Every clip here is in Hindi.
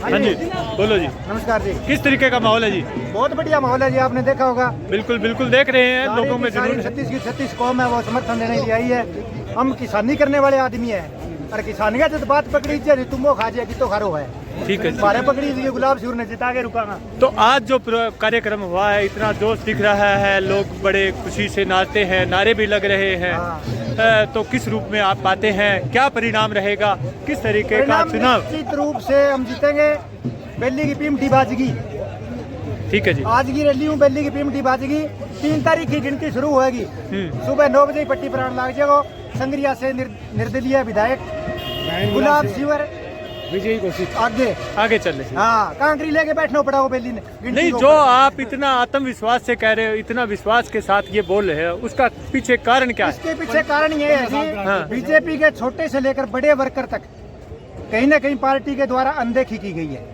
हाँ जी, बोलो जी। नमस्कार जी। किस तरीके का माहौल है जी? बहुत बढ़िया माहौल है जी, आपने देखा होगा। बिल्कुल बिल्कुल देख रहे हैं, लोगों में जुनून है। 36 कौम है वो समर्थन देने के लिए आई है। हम किसानी करने वाले आदमी है और किसानी का जब बात पकड़ी थी तुम वो खा जाए कि तो खारो है। ठीक है, हमारे पकड़ी थी गुलाब सिंह ने जिता के रुका। तो आज जो कार्यक्रम हुआ है, इतना जोश दिख रहा है, लोग बड़े खुशी से नाचते हैं, नारे भी लग रहे हैं, तो किस रूप में आप पाते हैं, क्या परिणाम रहेगा, किस तरीके का चुनाव? निश्चित रूप से हम जीतेंगे। बेली की पीमटी बाजगी। ठीक है जी। आज की रैली हूँ, बेली की पीमटी बाजगी। 3 तारीख की गिनती शुरू होगी। सुबह 9 बजे पट्टी प्राण लाग जाएगा। संग्रिया से निर्दलीय विधायक गुलाब सिंह विजयी घोषित आगे चले। हाँ, कांकरी लेके बैठना पड़ा वो बेली ने। नहीं, जो आप इतना आत्मविश्वास से कह रहे हो, इतना विश्वास के साथ ये बोल रहे हो, उसका पीछे कारण क्या है? इसके पीछे कारण ये है जी, बीजेपी के छोटे से लेकर बड़े वर्कर तक कहीं न कहीं पार्टी के द्वारा अनदेखी की गई है।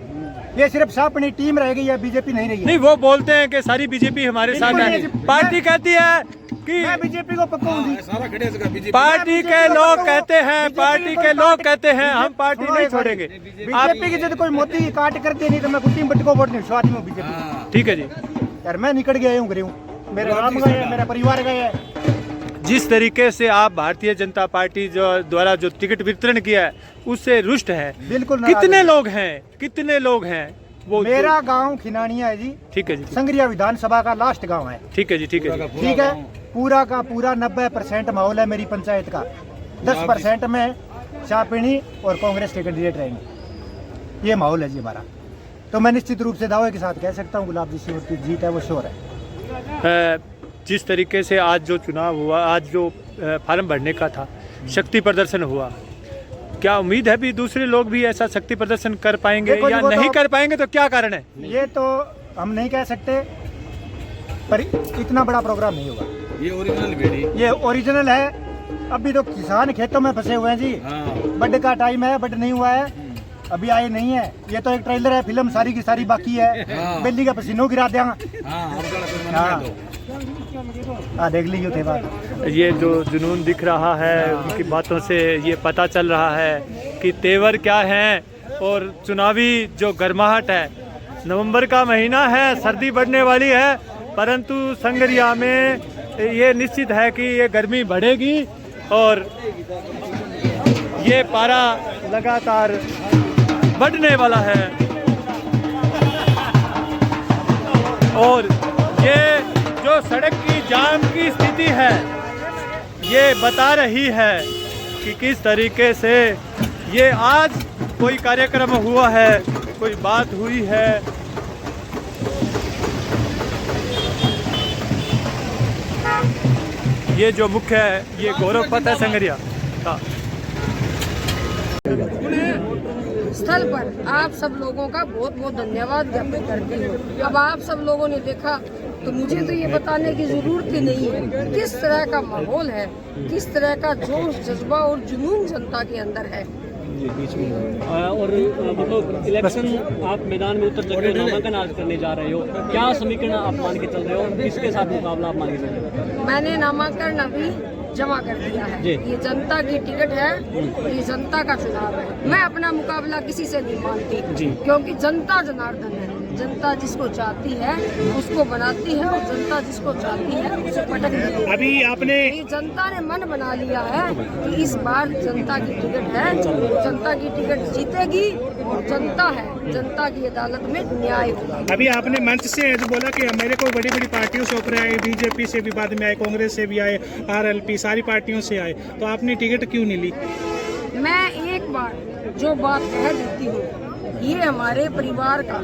ये सिर्फ अपनी टीम रह गई है, बीजेपी नहीं रही है। नहीं, वो बोलते हैं कि सारी बीजेपी हमारे साथ है। पार्टी कहती है कि मैं बीजेपी को पकाऊंगी। पार्टी के लोग कहते हैं, पार्टी के लोग कहते हैं हम पार्टी नहीं छोड़ेंगे। बीजेपी की जब कोई मोदी काट करते नहीं तो मैं कुछ बट को वोट नहीं स्वाद में बीजेपी। ठीक है जी। यार मैं निकल गया हूँ, मेरे राम गए हैं, मेरा परिवार गए है। जिस तरीके से आप भारतीय जनता पार्टी जो द्वारा जो टिकट वितरण किया है उससे रुष्ट है। बिल्कुल। कितने लोग हैं, कितने लोग हैं? वो मेरा गांव खिनानिया है जी। ठीक है जी। संग्रिया विधानसभा का लास्ट गांव है। ठीक है जी। ठीक है, ठीक है। पूरा का पूरा 90% माहौल है मेरी पंचायत का। 10% में चापिणी और कांग्रेस के कैंडिडेट रहेंगे। ये माहौल है जी हमारा। तो मैं निश्चित रूप से दावे के साथ कह सकता हूँ गुलाब जी सिंह की जीत है, वो श्योर है। जिस तरीके से आज जो चुनाव हुआ, आज जो फार्म भरने का था, शक्ति प्रदर्शन हुआ, क्या उम्मीद है भी दूसरे लोग भी ऐसा शक्ति प्रदर्शन कर पाएंगे या नहीं कर पाएंगे? तो क्या कारण है? ये तो हम नहीं कह सकते, पर इतना बड़ा प्रोग्राम नहीं होगा। ये ओरिजिनल है। अभी तो किसान खेतों में फंसे हुए हैं जी। बड का टाइम है, बड नहीं हुआ है, अभी आए नहीं है। ये तो एक ट्रेलर है, फिल्म सारी की सारी बाकी है। बिल्ली का पसीनों गिरा देगा। हाँ, देख लीजिए थे बात। ये जो जुनून दिख रहा है, उनकी बातों से ये पता चल रहा है कि तेवर क्या हैं। और चुनावी जो गर्माहट है, नवंबर का महीना है, सर्दी बढ़ने वाली है, परंतु संगरिया में ये निश्चित है कि ये गर्मी बढ़ेगी और ये पारा लगातार बढ़ने वाला है। और ये जो सड़क की जाम की स्थिति है, ये बता रही है कि किस तरीके से ये आज कोई कार्यक्रम हुआ है, कोई बात हुई है। ये जो मुख्य है, ये गौरव पथ है संगरिया का। स्थल पर आप सब लोगों का बहुत बहुत धन्यवाद ज्ञापित करती हूँ। अब आप सब लोगों ने देखा तो मुझे तो ये बताने की जरूरत ही नहीं है किस तरह का माहौल है, किस तरह का जोश जज्बा और जुनून जनता के अंदर है। और मतलब इलेक्शन आप मैदान में उतर चुके हो, नामांकन आज करने जा रहे हो, क्या समीकरण आप मान के चल रहे हो और किसके साथ मुकाबला आप मान के चल रहे हो? मैंने नामांकन अभी जमा कर दिया है। ये जनता की टिकट है और ये जनता का चुनाव है। मैं अपना मुकाबला किसी से नहीं मानती, क्योंकि जनता जनार्दन है। जनता जिसको चाहती है उसको बनाती है और जनता जिसको चाहती है उसे पटक देती है। अभी आपने जनता ने मन बना लिया है कि इस बार जनता की टिकट है, जनता की टिकट जीतेगी और जनता है, जनता की अदालत में न्याय होगा। अभी आपने मंच से जो बोला कि मेरे को बड़ी बड़ी पार्टियों से ऊपर आए, बीजेपी से भी बाद में आए, कांग्रेस से भी आए, आरएलपी, सारी पार्टियों से आए, तो आपने टिकट क्यों नहीं ली? मैं एक बार जो बात कह देती हूँ, ये हमारे परिवार का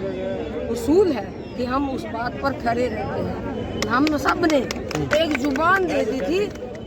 उसूल है कि हम उस बात पर खड़े रहते हैं। हम सब ने एक जुबान दे दी थी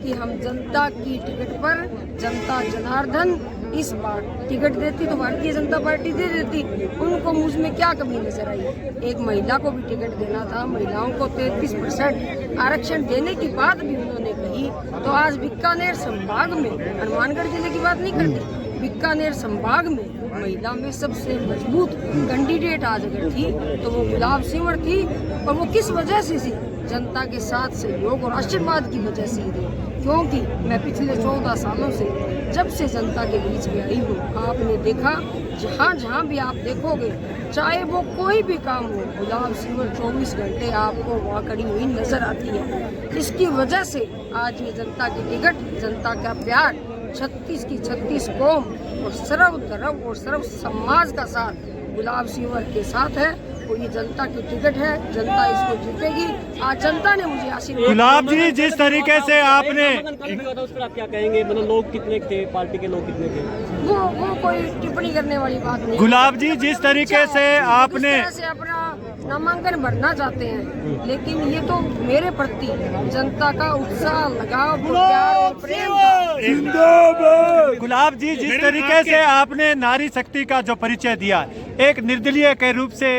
कि हम जनता की टिकट पर, जनता जनार्दन इस बार टिकट देती तो भारतीय जनता पार्टी दे देती। उनको मुझ में क्या कमी नजर आई? एक महिला को भी टिकट देना था, महिलाओं को 33% आरक्षण देने की बात भी उन्होंने कही। तो आज बीकानेर संभाग में, हनुमानगढ़ जिले की बात नहीं करती, बीकानेर संभाग में महिला में सबसे मजबूत कैंडिडेट आज अगर थी तो वो गुलाब सिंह थी। और वो किस वजह से थी? जनता के साथ सहयोग और आशीर्वाद की वजह से थी। क्योंकि मैं पिछले 14 सालों से जब से जनता के बीच में आई हूँ, आपने देखा जहाँ जहाँ भी आप देखोगे, चाहे वो कोई भी काम हो, गुलाब सिंवर 24 घंटे आपको वहाँ खड़ी हुई नजर आती है। इसकी वजह से आज ये जनता की टिकट, जनता का प्यार, 36 की 36 कौम और सर्व धर्म और सर्व समाज का साथ गुलाब सिंवर के साथ है। और ये जनता की टिकट है, जनता इसको जीतेगी। आज जनता ने मुझे आशीर्वाद। गुलाब जी, जिस तरीके से आपने उस पर आप क्या कहेंगे? मतलब लोग कितने थे, पार्टी के लोग कितने थे? वो कोई टिप्पणी करने वाली बात नहीं। गुलाब जी, जिस तरीके से आपने से अपना नामांकन भरना चाहते हैं, लेकिन ये तो मेरे प्रति जनता का उत्साह, लगाव, प्यार और प्रेम था। गुलाब जी, जिस तरीके से आपने नारी शक्ति का जो परिचय दिया, एक निर्दलीय के रूप से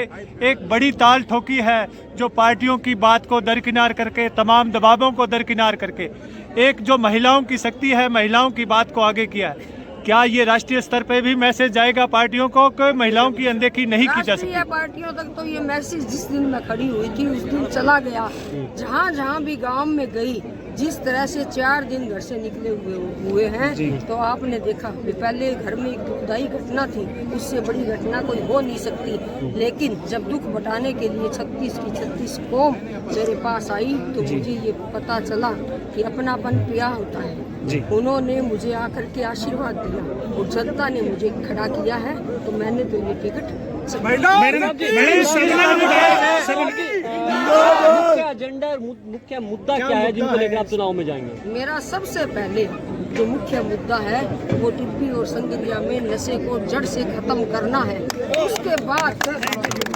एक बड़ी ताल ठोकी है, जो पार्टियों की बात को दरकिनार करके, तमाम दबावों को दरकिनार करके एक जो महिलाओं की शक्ति है, महिलाओं की बात को आगे किया है। क्या ये राष्ट्रीय स्तर पे भी मैसेज जाएगा पार्टियों को कि महिलाओं की अनदेखी नहीं की जा सकती? पार्टियों तक तो ये मैसेज जिस दिन मैं खड़ी हुई थी उस दिन चला गया। जहाँ जहाँ भी गांव में गई, जिस तरह से 4 दिन घर से निकले हुए हैं, तो आपने देखा कि पहले घर में एक दुखदायी घटना थी, उससे बड़ी घटना कोई हो नहीं सकती। लेकिन जब दुख बटाने के लिए 36 की 36 कौम मेरे पास आई, तो मुझे ये पता चला कि अपनापन क्या होता है। उन्होंने मुझे आकर के आशीर्वाद दिया और जनता ने मुझे खड़ा किया है, तो मैंने तो ये टिकट मुख्य मुद्दा क्या है जिनको लेकर आप चुनाव में जाएंगे? मेरा सबसे पहले जो मुख्य मुद्दा है वो टिब्बी और संगरिया में नशे को जड़ से खत्म करना है। उसके बाद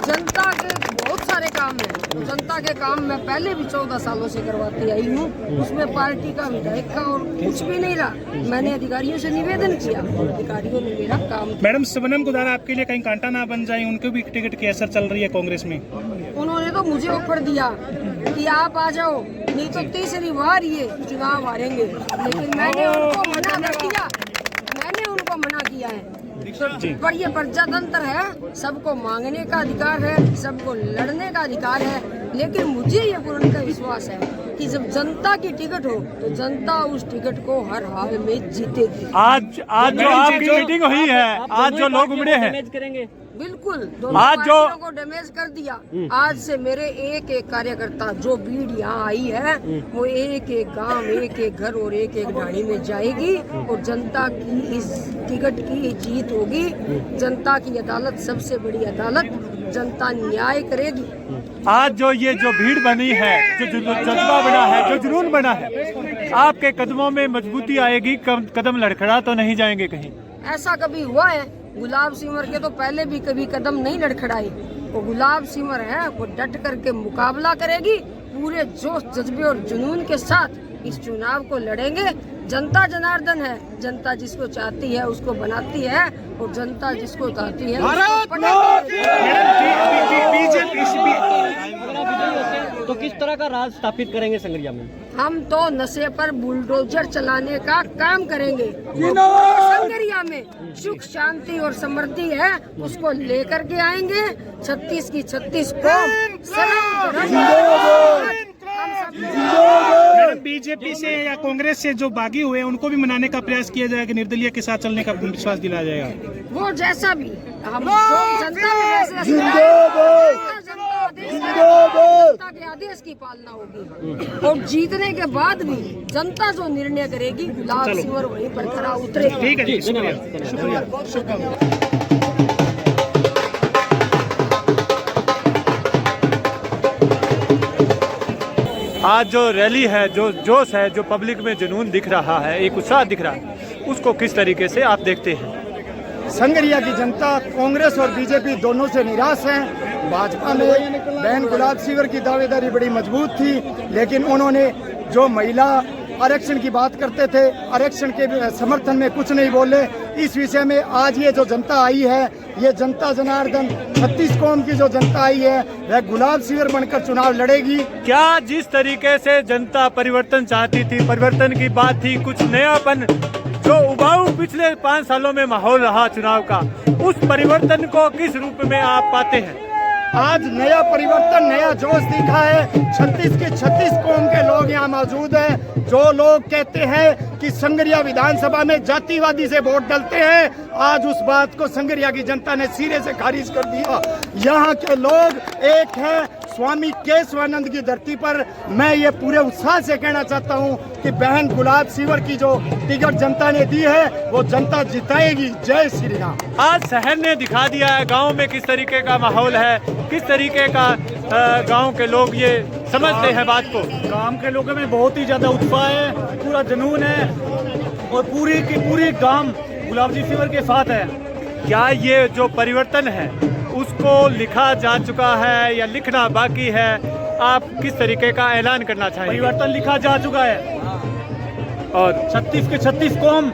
जनता के बहुत सारे काम हैं, तो जनता के काम मैं पहले भी 14 सालों से करवाती आई हूँ। उसमें पार्टी का, विधायक का और कुछ भी नहीं रहा। मैंने अधिकारियों से निवेदन किया, अधिकारियों ने मेरा काम किया। मैडम, शबनम गुदार आपके लिए कहीं कांटा ना बन जाए, उनको भी टिकट की असर चल रही है कांग्रेस में? उन्होंने तो मुझे ऑफर दिया कि आप आ जाओ, नहीं तो तीसरी बार ये चुनाव हारेंगे, लेकिन मैंने उनको मना कर दिया। मैंने उनको मना किया है। पर ये प्रजातंत्र है, सबको मांगने का अधिकार है, सबको लड़ने का अधिकार है। लेकिन मुझे ये पूर्ण का विश्वास है कि जब जनता की टिकट हो तो जनता उस टिकट को हर हाल में जीतेगी। आज जो आपकी मीटिंग हुई है, आज जो लोग उमड़े हैं, करेंगे बिल्कुल दोनों पार्टियों को डैमेज कर दिया। आज से मेरे एक एक कार्यकर्ता जो भीड़ यहाँ आई है, वो एक एक गांव, एक एक घर और एक एक ढाणी में जाएगी और जनता की इस टिकट की जीत होगी। जनता की अदालत सबसे बड़ी अदालत, जनता न्याय करेगी। आज जो ये जो भीड़ बनी है, जो जज्बा बना है, जो जुनून बना है, आपके कदमों में मजबूती आएगी, कदम लड़खड़ा तो नहीं जाएंगे कहीं? ऐसा कभी हुआ है? गुलाब सिंवर के तो पहले भी कभी कदम नहीं लड़खड़ाए। वो गुलाब सिंवर है, वो डट करके मुकाबला करेगी, पूरे जोश, जज्बे और जुनून के साथ इस चुनाव को लड़ेंगे। जनता जनार्दन है, जनता जिसको चाहती है उसको बनाती है, और जनता जिसको चाहती है तो किस तरह का राज स्थापित करेंगे संगरिया में? हम तो नशे पर बुलडोजर चलाने का काम करेंगे। संगरिया में सुख, शांति और समृद्धि है, उसको लेकर के आएंगे। 36 की 36 कौम, बीजेपी से या कांग्रेस से जो बागी हुए उनको भी मनाने का प्रयास किया जाएगा, निर्दलीय के साथ चलने का विश्वास दिलाया जाएगा। वो जैसा भी हम जनता के आदेश की पालना होगी, और जीतने के बाद भी जनता जो निर्णय करेगी, गुलाब सिंवर वहीं पर खरा उतरेगा। ठीक है जी, शुक्रिया। आज जो रैली है, जो जोश है, जो पब्लिक में जुनून दिख रहा है, एक उत्साह दिख रहा है, उसको किस तरीके से आप देखते हैं? संगरिया की जनता कांग्रेस और बीजेपी दोनों से निराश है। भाजपा में बहन गुलाब सिंवर की दावेदारी बड़ी मजबूत थी, लेकिन उन्होंने जो महिला आरक्षण की बात करते थे, आरक्षण के समर्थन में कुछ नहीं बोले। इस विषय में आज ये जो जनता आई है, ये जनता जनार्दन 36 कौम की जो जनता आई है, वह गुलाब सिंवर बनकर चुनाव लड़ेगी। क्या जिस तरीके से जनता परिवर्तन चाहती थी, परिवर्तन की बात थी, कुछ नयापन, जो उबाऊ पिछले 5 सालों में माहौल रहा चुनाव का, उस परिवर्तन को किस रूप में आप पाते हैं? आज नया परिवर्तन, नया जोश दिखा है। 36 के 36 कौम के लोग यहाँ मौजूद हैं। जो लोग कहते हैं कि संगरिया विधानसभा में जातिवादी से वोट डलते हैं, आज उस बात को संगरिया की जनता ने सिरे से खारिज कर दिया। यहाँ के लोग एक हैं। स्वामी केशवानंद की धरती पर मैं ये पूरे उत्साह से कहना चाहता हूँ कि बहन गुलाब सिंवर की जो टिकट जनता ने दी है वो जनता जिताएगी। जय श्री राम। आज शहर ने दिखा दिया है गांव में किस तरीके का माहौल है, किस तरीके का गांव के लोग ये समझते हैं बात को। गांव के लोगों में बहुत ही ज्यादा उत्साह है, पूरा जुनून है और पूरी की पूरी गांव गुलाब जी सिंवर के साथ है। क्या ये जो परिवर्तन है उसको लिखा जा चुका है या लिखना बाकी है? आप किस तरीके का ऐलान करना चाहेंगे? परिवर्तन लिखा जा चुका है और 36 के 36 कौम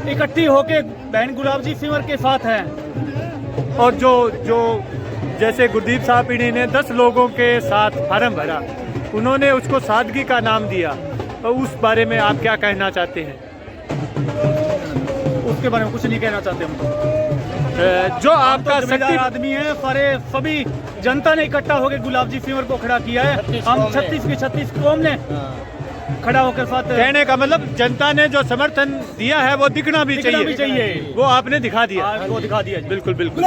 इकट्ठी होके बहन गुलाब जी सिंवर के साथ है। और जो जैसे गुरदीप साहब पीढ़ी ने 10 लोगों के साथ फार्म भरा, उन्होंने उसको सादगी का नाम दिया, तो उस बारे में आप क्या कहना चाहते हैं? उसके बारे में कुछ नहीं कहना चाहते हम। जो आपका जिम्मेदार आदमी है, सारे सभी जनता ने इकट्ठा होकर गुलाब जी सिंवर को खड़ा किया है। हम 36 के 36 कौम ने खड़ा होकर साथ। कहने का मतलब जनता ने जो समर्थन दिया है वो दिखना भी चाहिए। वो आपने दिखा दिया। वो दिखा दिया। बिल्कुल बिल्कुल।